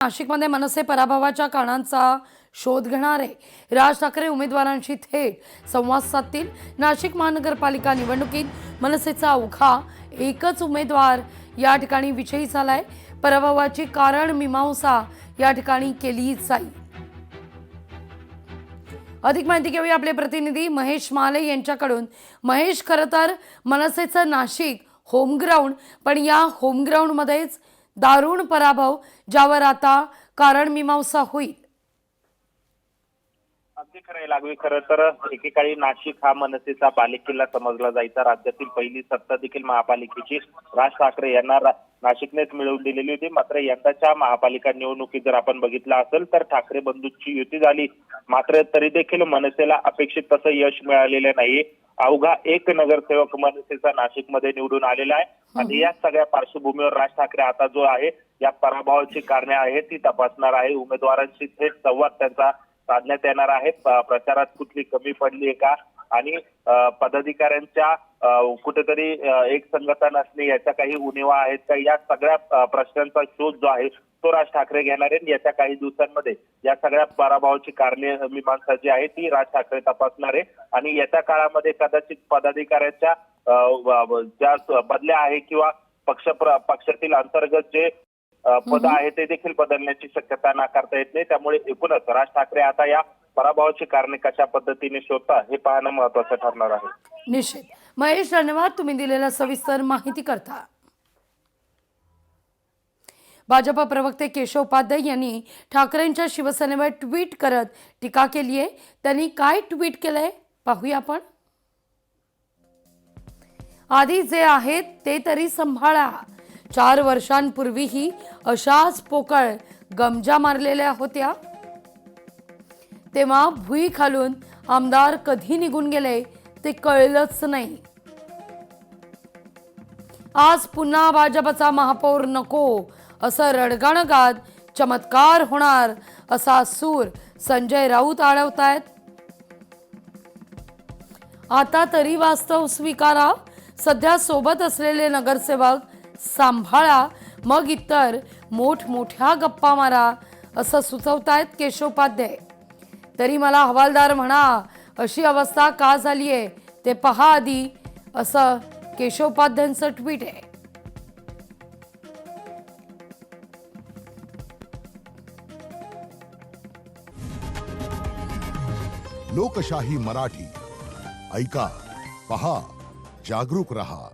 नाशिकमध्ये मनसे पराभवाच्या कारणांचा शोध घेणारे राज ठाकरे उमेदवारांशी थेट संवाद साधतील। नाशिक महानगरपालिका निवडणुकीत मनसेचा अवघा एकच उमेदवार या ठिकाणी विजयी झालाय। पराभवाची कारण मीमांसा या ठिकाणी केली जाईल। अधिक माहिती घेऊया आपले प्रतिनिधी महेश माले यांच्याकडून। महेश, खरं तर मनसेचं नाशिक होमग्राउंड, पण या होमग्राउंड मध्येच दारुण पराभव, ज्यावर आता कारण मीमांसा होईल। अगदी खरं लागवी। खरं तर एकेकाळी नाशिक हा मनसेचा बालेकिल्ला समजला जायचा। राज्यातील पहिली सत्ता देखील महापालिकेची राज ठाकरे यांना नाशिकनेच मिळवून दिलेली होती। मात्र यंदाच्या महापालिका निवडणुकीत जर आपण बघितलं असेल तर ठाकरे बंधूंची युती झाली, मात्र तरी देखील मनसेला अपेक्षित तसं यश मिळालेलं नाही। अवघा एक नगरसेवक मनसेचा नाशिकमध्ये निवडून आलेला आहे आणि या सगळ्या पार्श्वभूमीवर राज ठाकरे आता जो आहे या पराभवाची कारणे आहेत ती तपासणार आहे। उमेदवारांशी थेट संवाद त्यांचा साधण्यात येणार आहे। प्रचारात कुठली कमी पडली आहे का आणि पदाधिकाऱ्यांच्या कुठेतरी एक संगता नसणे याच्या काही उणिवा आहेत का, या सगळ्या प्रश्नांचा शोध जो आहे तो राज ठाकरे घेणार आहेत। याच्या काही दिवसांमध्ये या सगळ्या पराभवाची कारणे मीमांसा जी आहे ती राज ठाकरे तपासणार आहे आणि येत्या काळामध्ये कदाचित पदाधिकाऱ्यांच्या ज्या बदल्या आहे किंवा पक्षातील अंतर्गत जे पद आहे ते देखील बदलण्याची शक्यता नाकारता येत नाही। त्यामुळे एकूणच राज ठाकरे आता या पराभवाची कारणे कशा पद्धतीने शोधता हे पाहणं महत्त्वाचं ठरणार आहे। निश्चित। महेश, धन्यवाद तुम्ही दिलेल्या सविस्तर माहिती करता। भाजपा प्रवक्ते केशव उपाध्याय यांनी ठाकरेंच्या शिवसेनेवर ट्विट करत टीका केली आहे। त्यांनी काय ट्विट केलंय पाहूया आपण। आधी जे आहेत ते तरी सांभाळा। 4 वर्षांपूर्वीही अशाच पोकळ गमजा मारलेल्या होत्या, तेव्हा भुई खालून आमदार कधी निघून गेले ते कळलंच नाही। आज पुन्हा भाजपचा महापौर नको असं रडगाणं गात चमत्कार होणार असा सूर संजय राऊत आळवतायत। आता तरी वास्तव स्वीकारा, सध्या सोबत असलेले नगरसेवक सांभाळा, मग इतर मोठमोठ्या गप्पा मारा असं सुचवतायत केशव उपाध्याय। तरी मला हवालदार म्हणा अशी अवस्था का झालीये ते पहा आधी, असं केशव उपाध्यायांचं ट्विट आहे। लोकशाही मराठी ऐका, पहा, जागरूक रहा।